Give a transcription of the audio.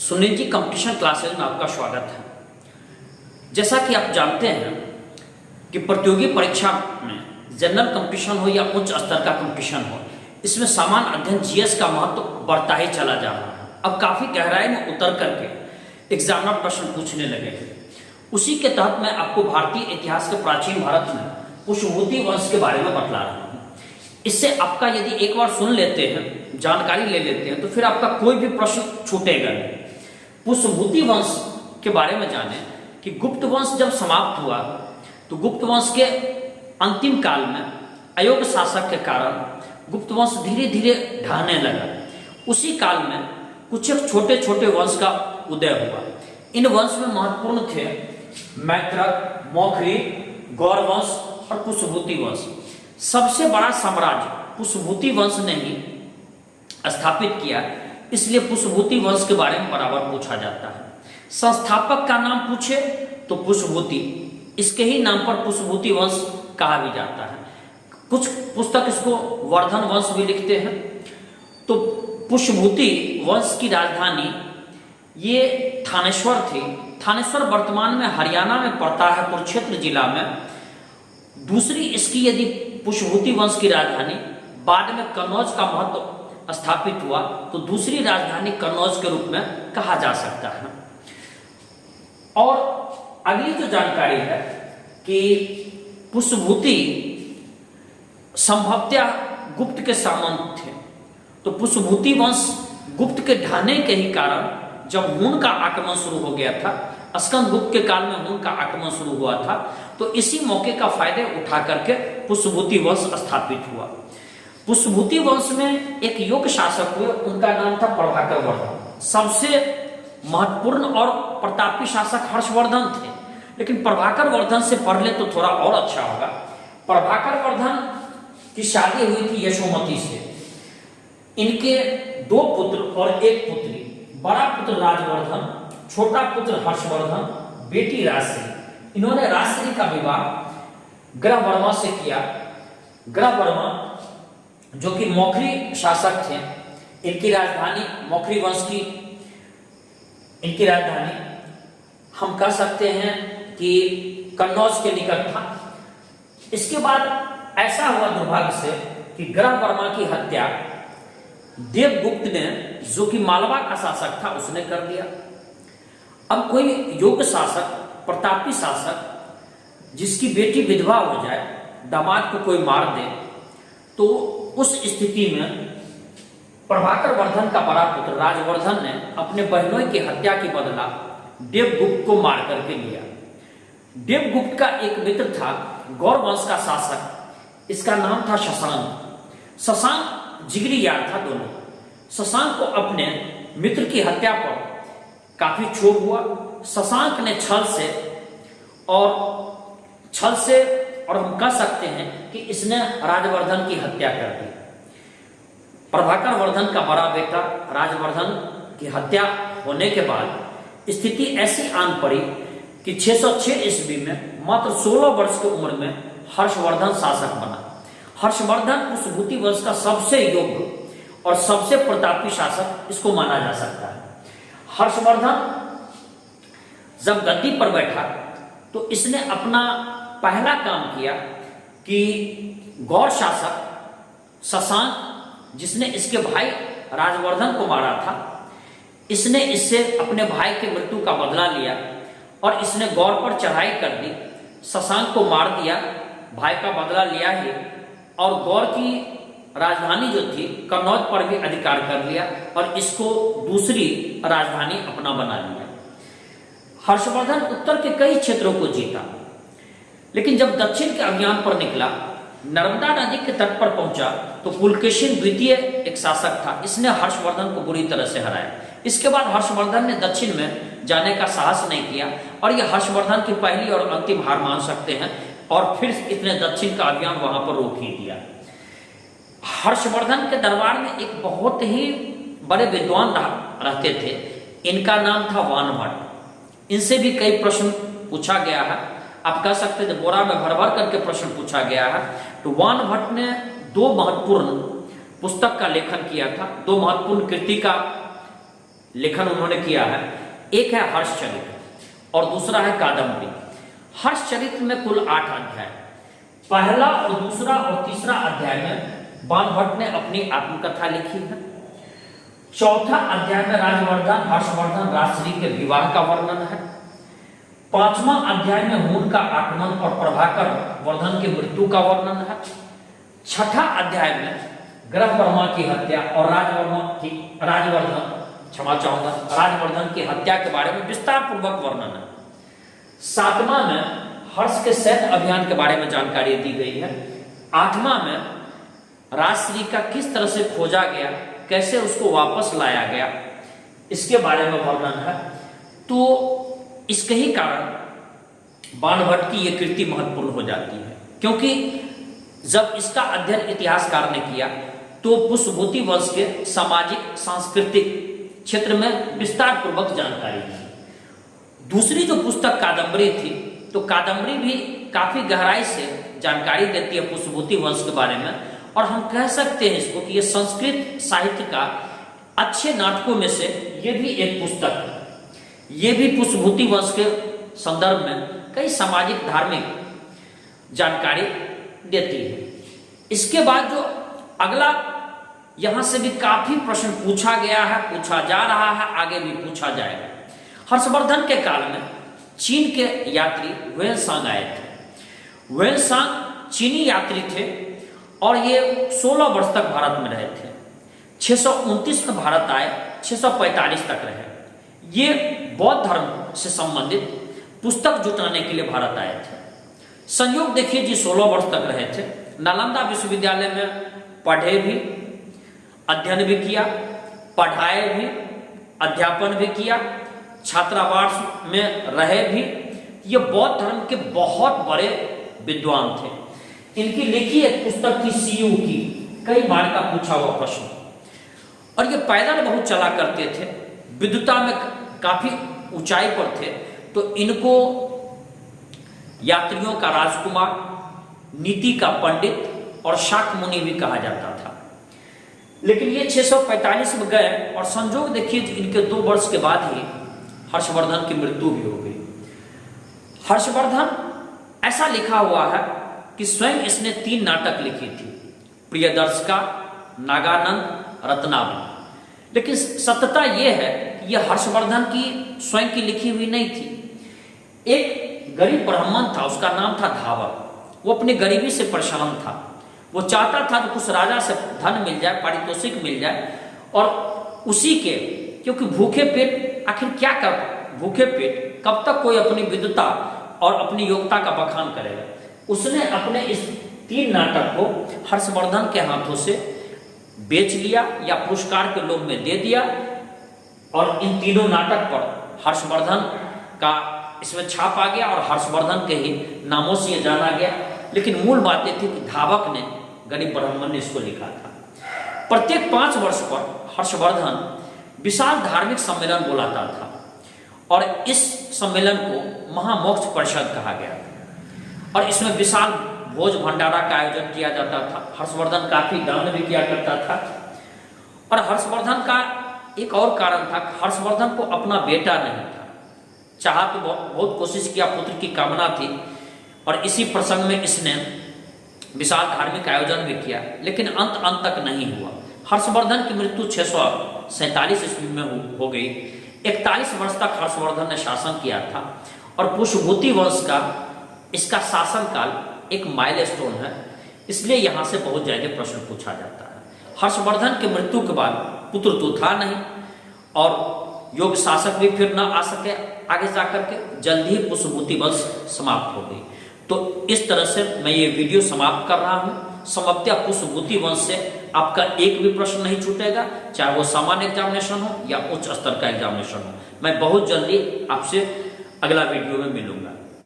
Sunil ji competition classes में आपका स्वागत है। जैसा कि आप जानते हैं कि प्रतियोगी परीक्षा में जनरल कंपटीशन हो या उच्च स्तर का कंपटीशन हो, इसमें सामान्य अध्ययन जीएस का महत्व बढ़ता ही चला जा रहा है। अब काफ़ी गहराई में उतर करके एग्जामिनर प्रश्न पूछने लगे हैं। उसी के तहत मैं आपको भारतीय इतिहास के प्राचीन भारत में पुष्यभूति वंश के बारे में बतला रहा हूँ। इससे आपका यदि एक बार सुन लेते हैं, जानकारी ले लेते हैं, तो फिर आपका कोई भी प्रश्न छूटेगा नहीं। पुष्यभूति वंश के बारे में जाने कि गुप्त वंश जब समाप्त हुआ तो गुप्त वंश के अंतिम काल में अयोग्य शासक के कारण गुप्त वंश धीरे धीरे ढहने लगा। उसी काल में कुछ छोटे छोटे वंश का उदय हुआ। इन वंश में महत्वपूर्ण थे मैत्रक, मौखरी, गौर वंश और पुष्यभूति वंश। सबसे बड़ा साम्राज्य पुष्यभूति वंश ने ही स्थापित किया, इसलिए पुष्यभूति वंश के बारे में बराबर पूछा जाता है। संस्थापक का नाम पूछे तो पुष्यभूति, इसके ही नाम पर पुष्यभूति वंश कहा भी जाता है। कुछ पुस्तक इसको वर्धन वंश भी लिखते हैं। तो पुष्यभूति वंश की राजधानी ये थानेश्वर थी। थानेश्वर वर्तमान में हरियाणा में पड़ता है, कुरुक्षेत्र जिला में। दूसरी इसकी यदि पुष्यभूति वंश की राजधानी बाद में कन्नौज का महत्व स्थापित हुआ तो दूसरी राजधानी कन्नौज के रूप में कहा जा सकता है। और अगली जो जानकारी है कि पुष्यभूति संभवतः गुप्त के सामंत थे। तो पुष्यभूति वंश गुप्त के ढहने के ही कारण जब हुन का आक्रमण शुरू हो गया था, स्कंद गुप्त के काल में हुन का आक्रमण शुरू हुआ था, तो इसी मौके का फायदे उठा करके पुष्यभूति वंश स्थापित हुआ। पुष्यभूति वंश में एक योग्य शासक हुए, उनका नाम था प्रभाकर वर्धन। सबसे महत्वपूर्ण और प्रतापी शासक हर्षवर्धन थे, लेकिन प्रभाकर वर्धन से पढ़ ले तो थोड़ा और अच्छा होगा। प्रभाकर वर्धन की शादी हुई थी यशोमती से। इनके दो पुत्र और एक पुत्री। बड़ा पुत्र राजवर्धन, छोटा पुत्र हर्षवर्धन, बेटी राजश्री। इन्होंने राजश्री का विवाह ग्रह वर्मा से किया। ग्रह वर्मा जो कि मौखरी शासक थे, इनकी राजधानी मौखरी वंश की इनकी राजधानी हम कह सकते हैं कि कन्नौज के निकट था। इसके बाद ऐसा हुआ दुर्भाग्य से कि ग्रह वर्मा की हत्या देवगुप्त ने, जो कि मालवा का शासक था, उसने कर दिया। अब कोई योग्य शासक, प्रतापी शासक जिसकी बेटी विधवा हो जाए, दामाद को कोई मार दे, तो उस स्थिति में प्रभाकर वर्धन का बड़ा पुत्र राजवर्धन ने अपने बहनों की हत्या की बदला देवगुप्त को मार करके लिया। देवगुप्त का एक मित्र था गौर वंश का शासक, इसका नाम था शशांक। शशांक जिगरी यार था दोनों। शशांक को अपने मित्र की हत्या पर काफी क्षोभ हुआ। शशांक ने छल से और हम कह सकते हैं कि इसने राजवर्धन की हत्या कर दी। प्रभाकर वर्धन का बड़ा बेटा राजवर्धन की हत्या होने के बाद स्थिति ऐसी आन पड़ी कि 606 ईस्वी में मात्र 16 वर्ष की उम्र में हर्षवर्धन शासक बना। हर्षवर्धन पुष्यभूति वंश का सबसे योग्य और सबसे प्रतापी शासक इसको माना जा सकता है। हर्षवर्धन जब गद्दी पर बैठा तो इसने अपना पहला काम किया कि गौर शासक शशांक, जिसने इसके भाई राजवर्धन को मारा था, इसने इससे अपने भाई की मृत्यु का बदला लिया और इसने गौर पर चढ़ाई कर दी। शशांक को मार दिया, भाई का बदला लिया ही, और गौर की राजधानी जो थी कन्नौज पर भी अधिकार कर लिया और इसको दूसरी राजधानी अपना बना लिया। हर्षवर्धन उत्तर के कई क्षेत्रों को जीता, लेकिन जब दक्षिण के अभियान पर निकला, नर्मदा नदी के तट पर पहुंचा, तो पुलकेशिन द्वितीय एक शासक था, इसने हर्षवर्धन को बुरी तरह से हराया। इसके बाद हर्षवर्धन ने दक्षिण में जाने का साहस नहीं किया और यह हर्षवर्धन की पहली और अंतिम हार मान सकते हैं, और फिर इसने दक्षिण का अभियान वहां पर रोक ही दिया। हर्षवर्धन के दरबार में एक बहुत ही बड़े विद्वान रहते थे, इनका नाम था वान भट्ट। इनसे भी कई प्रश्न पूछा गया है। आप कह सकते थे बोरा में भर भर करके प्रश्न पूछा गया है। तो वान भट्ट ने दो महत्वपूर्ण पुस्तक का लेखन किया था, दो महत्वपूर्ण कृति का लेखन उन्होंने किया है। एक है हर्षचरित और दूसरा है कादम्बरी। हर्षचरित में कुल 8 अध्याय, पहला और दूसरा और तीसरा अध्याय में बाणभट्ट ने अपनी आत्मकथा लिखी है। चौथा अध्याय में राजवर्धन हर्षवर्धन राजश्री के विवाह का वर्णन है। 5वां अध्याय में हुन का आक्रमण और प्रभाकर वर्धन की मृत्यु का वर्णन है। 6ठा अध्याय में ग्रह वर्मा की हत्या और राजवर्धन की हत्या के बारे में विस्तार पूर्वक वर्णन है। 7वां में हर्ष के सैन्य अभियान के बारे में जानकारी दी गई है। 8वां में राजश्री का किस तरह से खोजा गया, कैसे उसको वापस लाया गया, इसके बारे में वर्णन है। तो इसके ही कारण बाणभट्ट की यह कृति महत्वपूर्ण हो जाती है, क्योंकि जब इसका अध्ययन इतिहासकार ने किया तो पुष्पभूति वंश के सामाजिक सांस्कृतिक क्षेत्र में विस्तार पूर्वक जानकारी थी। दूसरी जो पुस्तक कादम्बरी थी, तो कादम्बरी भी काफी गहराई से जानकारी देती है पुष्पभूति वंश के बारे में, और हम कह सकते हैं इसको कि यह संस्कृत साहित्य का अच्छे नाटकों में से यह भी एक पुस्तक है। ये भी पुष्पभूति वंश के संदर्भ में कई सामाजिक धार्मिक जानकारी देती है। इसके बाद जो अगला, यहां से भी काफी प्रश्न पूछा गया है, पूछा जा रहा है, आगे भी पूछा जाएगा। हर्षवर्धन के काल में चीन के यात्री वेनसांग आए थे। वेनसांग चीनी यात्री थे और ये 16 वर्ष तक भारत में रहे थे। 629 में भारत आए, 645 तक रहे। ये बौद्ध धर्म से संबंधित पुस्तक जुटाने के लिए भारत आए थे। संयोग देखिए जी, 16 वर्ष तक रहे थे। नालंदा विश्वविद्यालय में पढ़े भी, अध्ययन भी किया, पढ़ाए भी, अध्यापन भी किया, छात्रावास में रहे भी। ये बौद्ध धर्म के बहुत बड़े विद्वान थे। इनकी लिखी एक पुस्तक थी सीयू की, कई बार का पूछा हुआ प्रश्न। और ये पैदल बहुत चला करते थे, विद्वता में काफी ऊंचाई पर थे, तो इनको यात्रियों का राजकुमार, नीति का पंडित और शाक्य मुनि भी कहा जाता था। लेकिन ये 645 में गए और संजोग देखिए इनके 2 वर्ष के बाद ही हर्षवर्धन की मृत्यु भी हो गई। हर्षवर्धन, ऐसा लिखा हुआ है कि स्वयं इसने 3 नाटक लिखी थी, प्रियदर्शिका, नागानंद, रत्नावली। लेकिन सत्यता यह है कि यह हर्षवर्धन की स्वयं की लिखी हुई नहीं थी। एक गरीब ब्राह्मण था, उसका नाम था धावक। वो अपनी गरीबी से परेशान था। वो चाहता था कि कुछ राजा से धन मिल जाए, पारितोषिक मिल जाए, और उसी के, क्योंकि भूखे पेट आखिर क्या कर, भूखे पेट कब तक कोई अपनी विद्वता और अपनी योग्यता का बखान करेगा। उसने अपने इस 3 नाटक को हर्षवर्धन के हाथों से बेच लिया या पुरस्कार के लोभ में दे दिया, और इन तीनों नाटक पर हर्षवर्धन का इसमें छाप आ गया और हर्षवर्धन के ही नामों से ये जाना गया। लेकिन मूल बात यह थी कि धावक ने, गरीब ब्राह्मण ने इसको लिखा था। प्रत्येक 5 वर्ष पर हर्षवर्धन विशाल धार्मिक सम्मेलन बुलाता था, और इस सम्मेलन को महामोक्ष परिषद कहा गया, और इसमें विशाल भोज भंडारा का आयोजन किया जाता था। हर्षवर्धन काफी दान भी किया करता था। और हर्षवर्धन का एक और कारण था, हर्षवर्धन को अपना बेटा नहीं था। चाहा तो बहुत कोशिश किया, पुत्र की कामना थी, और इसी प्रसंग में इसने विशाल धार्मिक आयोजन भी किया, लेकिन अंत तक नहीं हुआ। हर्षवर्धन की मृत्यु 647 ईस्वी में हो गई। 41 वर्ष तक हर्षवर्धन ने शासन किया था, और पुष्पभूति वंश का इसका शासनकाल एक माइलस्टोन है, इसलिए यहां से बहुत ज्यादा प्रश्न पूछा जाता है। हर्षवर्धन की मृत्यु के बाद पुत्र तो था नहीं, और योग्य शासक भी फिर न आ सके आगे जाकर के, जल्दी ही पुष्पभूति वंश समाप्त हो गई। तो इस तरह से मैं ये वीडियो समाप्त कर रहा हूं। संभवतः पुष्पभूति वंश से आपका एक भी प्रश्न नहीं छूटेगा, चाहे वो सामान्य एग्जामिनेशन हो या उच्च स्तर का एग्जामिनेशन हो। मैं बहुत जल्दी आपसे अगला वीडियो में मिलूंगा।